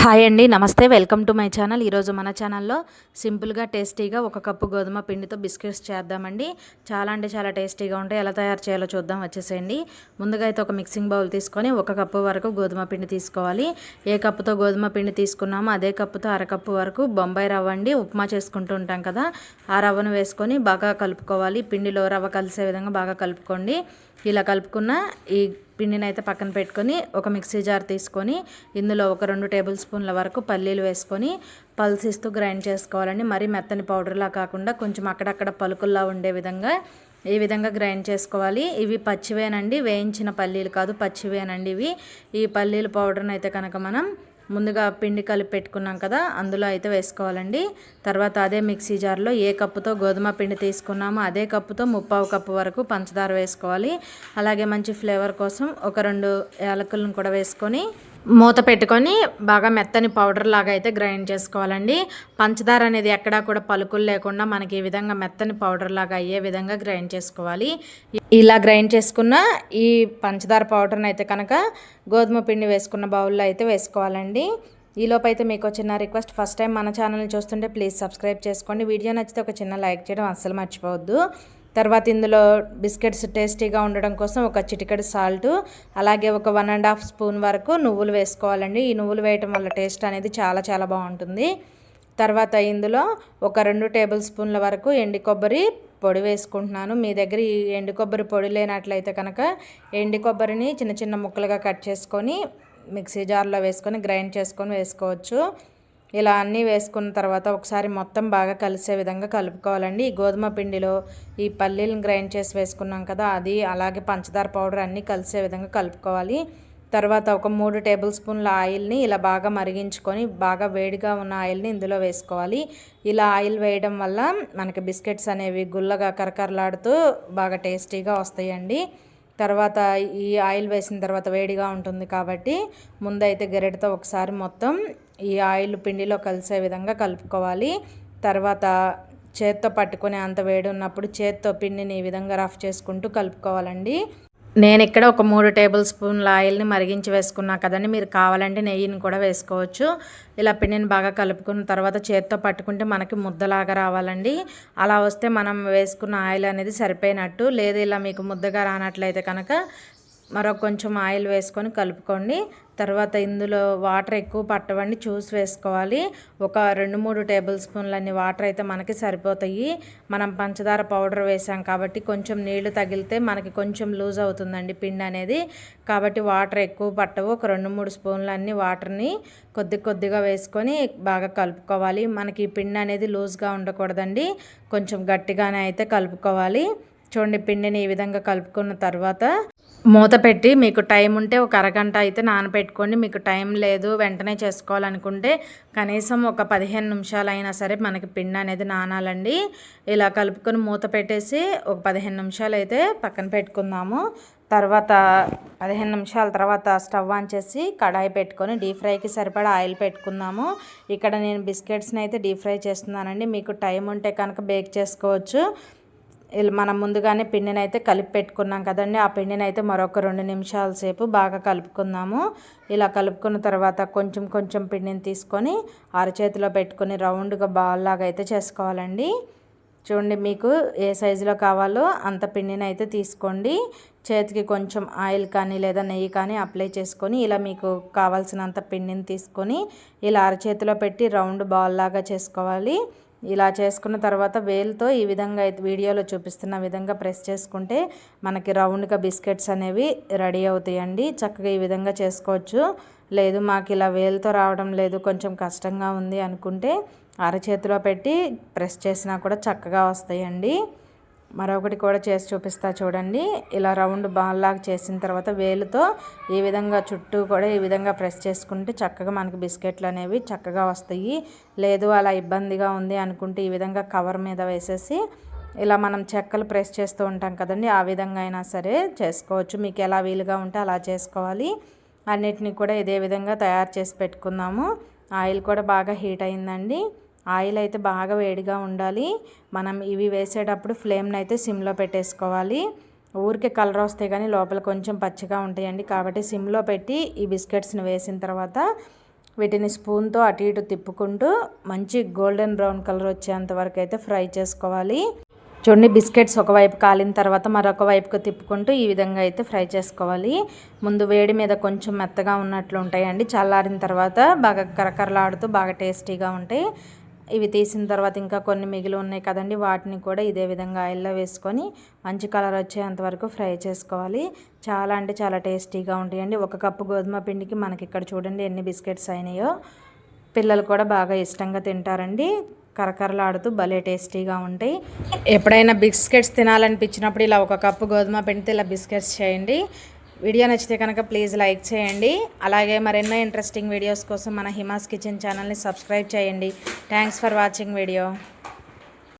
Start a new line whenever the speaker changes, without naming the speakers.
Hi అండి, నమస్తే. Welcome to my channel. ఈరోజు మన ఛానల్లో సింపుల్గా టేస్టీగా 1 కప్పు గోధుమ పిండితో బిస్కెట్స్ చేద్దామండి. చాలా అంటే చాలా టేస్టీగా ఉంటాయి. ఎలా తయారు చేయాలో చూద్దాం, వచ్చేసేయండి. ముందుగా అయితే ఒక మిక్సింగ్ బౌల్ తీసుకొని 1 కప్పు వరకు గోధుమ పిండి తీసుకోవాలి. ఏ కప్పుతో గోధుమ పిండి తీసుకున్నామో అదే కప్పుతో అరకప్పు వరకు బొంబాయి రవ్వ అండి. ఉప్మా చేసుకుంటూ ఉంటాం కదా, ఆ రవ్వను వేసుకొని బాగా కలుపుకోవాలి. పిండిలో రవ్వ కలిసే విధంగా బాగా కలుపుకోండి. ఇలా కలుపుకున్న ఈ పిండిని అయితే పక్కన పెట్టుకొని ఒక మిక్సీ జార్ తీసుకొని ఇందులో ఒక 2 టేబుల్ స్పూన్ల వరకు పల్లీలు వేసుకొని పల్స్ ఇస్తూ గ్రైండ్ చేసుకోవాలండి. మరీ మెత్తని పౌడర్లా కాకుండా కొంచెం అక్కడక్కడ పలుకుల్లా ఉండే విధంగా ఈ విధంగా గ్రైండ్ చేసుకోవాలి. ఇవి పచ్చివేనండి, వేయించిన పల్లీలు కాదు, పచ్చివేనండి ఇవి. ఈ పల్లీల పౌడర్ని అయితే కనుక మనం ముందుగా పిండి కలిపి పెట్టుకున్నాం కదా, అందులో అయితే వేసుకోవాలండి. తర్వాత అదే మిక్సీ జార్లో ఏ కప్పుతో గోధుమ పిండి తీసుకున్నామో అదే కప్పుతో 1/4 కప్పు వరకు పంచదార వేసుకోవాలి. అలాగే మంచి ఫ్లేవర్ కోసం ఒక 2 యాలకులను కూడా వేసుకొని మూత పెట్టుకొని బాగా మెత్తని పౌడర్ లాగా అయితే గ్రైండ్ చేసుకోవాలండి. పంచదార అనేది ఎక్కడా కూడా పలుకులు లేకుండా మనకి ఈ విధంగా మెత్తని పౌడర్ లాగా అయ్యే విధంగా గ్రైండ్ చేసుకోవాలి. ఇలా గ్రైండ్ చేసుకున్న ఈ పంచదార పౌడర్ని అయితే కనుక గోధుమ పిండి వేసుకున్న బౌల్లో అయితే వేసుకోవాలండి. ఈలోపు అయితే మీకు చిన్న రిక్వెస్ట్, ఫస్ట్ టైం మన ఛానల్ని చూస్తుంటే ప్లీజ్ సబ్స్క్రైబ్ చేసుకోండి. వీడియో నచ్చితే ఒక చిన్న లైక్ చేయడం అస్సలు మర్చిపోవద్దు. తర్వాత ఇందులో బిస్కెట్స్ టేస్టీగా ఉండడం కోసం ఒక చిటికెడు సాల్ట్, అలాగే ఒక 1.5 స్పూన్ వరకు నువ్వులు వేసుకోవాలండి. ఈ నువ్వులు వేయటం వల్ల టేస్ట్ అనేది చాలా చాలా బాగుంటుంది. తర్వాత ఇందులో ఒక 2 టేబుల్ స్పూన్ల వరకు ఎండు కొబ్బరి పొడి వేసుకుంటున్నాను. మీ దగ్గర ఈ ఎండు కొబ్బరి పొడి లేనట్లయితే కనుక ఎండు కొబ్బరిని చిన్న చిన్న ముక్కలుగా కట్ చేసుకొని మిక్సీ జార్లో వేసుకొని గ్రైండ్ చేసుకొని వేసుకోవచ్చు. ఇలా అన్నీ వేసుకున్న తర్వాత ఒకసారి మొత్తం బాగా కలిసే విధంగా కలుపుకోవాలండి. ఈ గోధుమ పిండిలో ఈ పల్లీలను గ్రైండ్ చేసి వేసుకున్నాం కదా, అది అలాగే పంచదార పౌడర్ అన్నీ కలిసే విధంగా కలుపుకోవాలి. తర్వాత ఒక 3 టేబుల్ స్పూన్ల ఆయిల్ని ఇలా బాగా మరిగించుకొని బాగా వేడిగా ఉన్న ఆయిల్ని ఇందులో వేసుకోవాలి. ఇలా ఆయిల్ వేయడం వల్ల మనకి బిస్కెట్స్ అనేవి గుల్లగా కరకరలాడుతూ బాగా టేస్టీగా వస్తాయండి. తర్వాత ఈ ఆయిల్ వేసిన తర్వాత వేడిగా ఉంటుంది కాబట్టి ముందైతే గరిటెతో ఒకసారి మొత్తం ఈ ఆయిల్ పిండిలో కలిసే విధంగా కలుపుకోవాలి. తర్వాత చేత్తో పట్టుకునే అంత వేడి ఉన్నప్పుడు చేత్తో పిండిని ఈ విధంగా రఫ్ చేసుకుంటూ కలుపుకోవాలండి. నేను ఇక్కడ ఒక 3 టేబుల్ స్పూన్ల ఆయిల్ని మరిగించి వేసుకున్నా కదండి, మీరు కావాలంటే నెయ్యిని కూడా వేసుకోవచ్చు. ఇలా పిండిని బాగా కలుపుకున్న తర్వాత చేత్తో పట్టుకుంటే మనకి ముద్దలాగా రావాలండి. అలా వస్తే మనం వేసుకున్న ఆయిల్ అనేది సరిపోయినట్టు. లేదు ఇలా మీకు ముద్దగా రానట్లయితే కనుక మరొక కొంచెం ఆయిల్ వేసుకొని కలుపుకోండి. తర్వాత ఇందులో వాటర్ ఎక్కువ పట్టవండి, చూసి వేసుకోవాలి. ఒక 2-3 టేబుల్ స్పూన్లన్నీ వాటర్ అయితే మనకి సరిపోతాయి. మనం పంచదార పౌడర్ వేసాం కాబట్టి కొంచెం నీళ్లు తగిలితే మనకి కొంచెం లూజ్ అవుతుందండి పిండి అనేది. కాబట్టి వాటర్ ఎక్కువ పట్టవు. ఒక 2-3 స్పూన్లన్నీ వాటర్ని కొద్దిగా వేసుకొని బాగా కలుపుకోవాలి. మనకి ఈ పిండి అనేది లూజ్గా ఉండకూడదండి, కొంచెం గట్టిగానే అయితే కలుపుకోవాలి. చూడండి, పిండిని ఈ విధంగా కలుపుకున్న తర్వాత మూత పెట్టి మీకు టైం ఉంటే ఒక అరగంట అయితే నానబెట్టుకోండి. మీకు టైం లేదు వెంటనే చేసుకోవాలనుకుంటే కనీసం ఒక 15 నిమిషాలైనా సరే మనకి పిండి అనేది నానాలండి. ఇలా కలుపుకొని మూత పెట్టేసి ఒక 15 నిమిషాలు అయితే పక్కన పెట్టుకుందాము. తర్వాత 15 నిమిషాల తర్వాత స్టవ్ ఆన్ చేసి కడాయి పెట్టుకొని డీప్ ఫ్రైకి సరిపడా ఆయిల్ పెట్టుకుందాము. ఇక్కడ నేను బిస్కెట్స్ని అయితే డీప్ ఫ్రై చేస్తున్నానండి. మీకు టైం ఉంటే కనుక బేక్ చేసుకోవచ్చు. మనం ముందుగానే పిండిని అయితే కలిపి పెట్టుకున్నాం కదండి, ఆ పిండిని అయితే మరొక 2 నిమిషాల సేపు బాగా కలుపుకుందాము. ఇలా కలుపుకున్న తర్వాత కొంచెం పిండిని తీసుకొని అరచేతిలో పెట్టుకొని రౌండ్గా బాల్ లాగా అయితే చేసుకోవాలండి. చూడండి, మీకు ఏ సైజులో కావాలో అంత పిండిని అయితే తీసుకోండి. చేతికి కొంచెం ఆయిల్ కానీ లేదా నెయ్యి కానీ అప్లై చేసుకొని ఇలా మీకు కావాల్సినంత పిండిని తీసుకొని ఇలా అరచేతిలో పెట్టి రౌండ్ బాల్ లాగా చేసుకోవాలి. ఇలా చేసుకున్న తర్వాత వేలుతో ఈ విధంగా అయితే వీడియోలో చూపిస్తున్న విధంగా ప్రెస్ చేసుకుంటే మనకి రౌండ్గా బిస్కెట్స్ అనేవి రెడీ అవుతాయండి. చక్కగా ఈ విధంగా చేసుకోవచ్చు. లేదు మాకు ఇలా వేలుతో రావడం లేదు, కొంచెం కష్టంగా ఉంది అనుకుంటే అరచేతిలో పెట్టి ప్రెస్ చేసినా కూడా చక్కగా వస్తాయండి. మరొకటి కూడా చేసి చూపిస్తా చూడండి. ఇలా రౌండ్ బాల్ లాగా చేసిన తర్వాత వేలుతో ఈ విధంగా చుట్టూ కూడా ఈ విధంగా ప్రెస్ చేసుకుంటే చక్కగా మనకి బిస్కెట్లు అనేవి చక్కగా వస్తాయి. లేదు అలా ఇబ్బందిగా ఉంది అనుకుంటే ఈ విధంగా కవర్ మీద వేసేసి ఇలా మనం చెక్కలు ప్రెస్ చేస్తూ ఉంటాం కదండి, ఆ విధంగా అయినా సరే చేసుకోవచ్చు. మీకు ఎలా వీలుగా ఉంటే అలా చేసుకోవాలి. అన్నిటినీ కూడా ఇదే విధంగా తయారు చేసి పెట్టుకుందాము. ఆయిల్ కూడా బాగా హీట్ అయిందండి. ఆయిల్ అయితే బాగా వేడిగా ఉండాలి. మనం ఇవి వేసేటప్పుడు ఫ్లేమ్ని అయితే సిమ్లో పెట్టేసుకోవాలి. ఊరికే కలర్ వస్తాయి కానీ లోపల కొంచెం పచ్చిగా ఉంటాయండి. కాబట్టి సిమ్లో పెట్టి ఈ బిస్కెట్స్ని వేసిన తర్వాత వీటిని స్పూన్తో అటు ఇటు తిప్పుకుంటూ మంచి గోల్డెన్ బ్రౌన్ కలర్ వచ్చేంత వరకు అయితే ఫ్రై చేసుకోవాలి. చూడండి, బిస్కెట్స్ ఒకవైపు కాలిన తర్వాత మరొక వైపుకు తిప్పుకుంటూ ఈ విధంగా అయితే ఫ్రై చేసుకోవాలి. ముందు వేడి మీద కొంచెం మెత్తగా ఉన్నట్లు ఉంటాయండి, చల్లారిన తర్వాత బాగా కరకరలాడుతూ బాగా టేస్టీగా ఉంటాయి. ఇవి తీసిన తర్వాత ఇంకా కొన్ని మిగిలి ఉన్నాయి కదండి, వాటిని కూడా ఇదే విధంగా ఆయిల్లో వేసుకొని మంచి కలర్ వచ్చేంత వరకు ఫ్రై చేసుకోవాలి. చాలా అంటే చాలా టేస్టీగా ఉంటాయండి. 1 కప్పు గోధుమ పిండికి మనకి ఇక్కడ చూడండి ఎన్ని బిస్కెట్స్ అయినాయో. పిల్లలు కూడా బాగా ఇష్టంగా తింటారండి, కరకరలాడుతూ భలే టేస్టీగా ఉంటాయి. ఎప్పుడైనా బిస్కెట్స్ తినాలనిపించినప్పుడు ఇలా 1 కప్పు గోధుమ పిండితో ఇలా బిస్కెట్స్ చేయండి. వీడియో నచ్చితే కనుక ప్లీజ్ లైక్ చేయండి. అలాగే మరెన్నో ఇంట్రెస్టింగ్ వీడియోస్ కోసం మన హిమాస్ కిచెన్ ఛానల్ని సబ్స్క్రైబ్ చేయండి. Thanks for watching video.